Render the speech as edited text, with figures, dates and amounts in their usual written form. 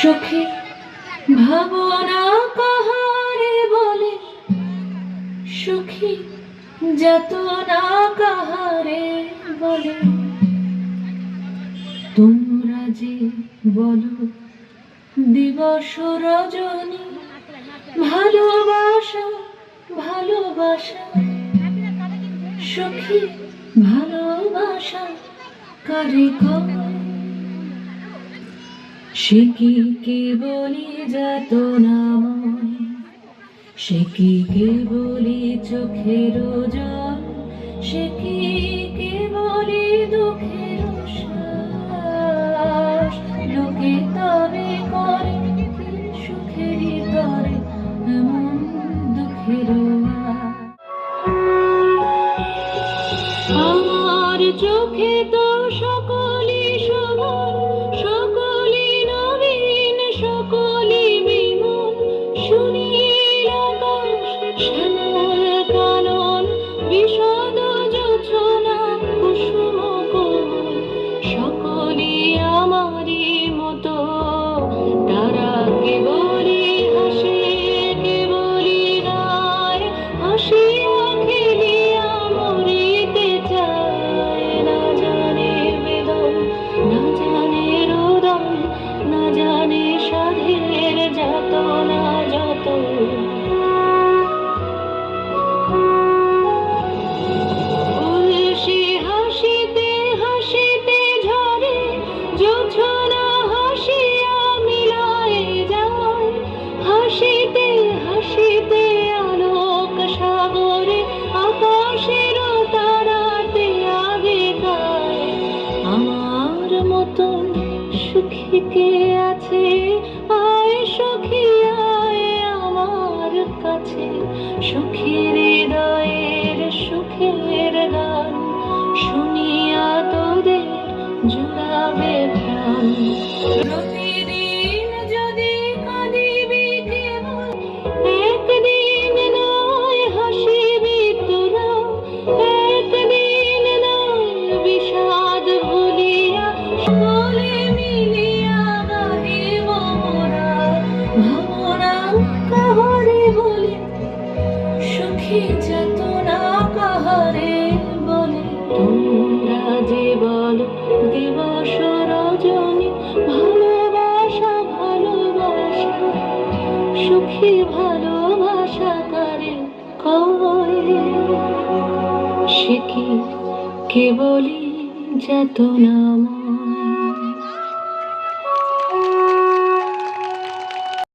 সুখী ভাবনা কাহারে বলে, সুখী যাতনা কাহারে বলে। তোমরা যে বলো দিবস রজনী, ভালোবাসা ভালোবাসা, সুখী ভালোবাসা কারে কয়? সে কি কেবলি যাতনাময়, সে কি কেবলি চোখের জল, সে কি কেবলি দুঃখের শ্বাস? লোকে তবে করে সুখেরই তরে এমন দুঃখের আমার চোখে তো সকলই সমান, সকলই নবীন, সকলই বিমল। সুনীল আকাশ, শ্যামল কানন, বিশদ জোছনা, কুসুম কোমল, সকলই আমারই মতো। তারা কেবলই হাসে, কেবলই গায়, হাসিয়া খেলিয়া মরিতে চায়। না জানে বেদন, না জানে রোদন, না জানে সাধের যাতনা যত। উল্সে হাসিতে হাসিতে ঝরে জোছনা, হাসিয়া মিলায় যায়। হাসিতে হাসিতে আলোক সাগরে, আকাশের তারাতে আগে গায়। আমার মতন সুখী কে আছে? আয় সখী আয় আমার কাছে। সুখীর হৃদয়ের সুখের গান শুনিয়া তোদের জুড়াবে প্রাণ। প্রতিদিন যদি কাঁদিবি কেবল, একদিন নয় হাসিবি তোরা। একদিন নয় বিষাদ ভুলিয়া, সকলে মিলিয়া গাহিব মোরা। ভাবনা কাহারে বলে, সুখী যাতনা কাহারে বলে। তোমরা যে বলো দিবস রজনী, ভালোবাসা ভালোবাসা, সুখী ভালোবাসা কারে কয়? সে কি কেবলই যাতনাময়।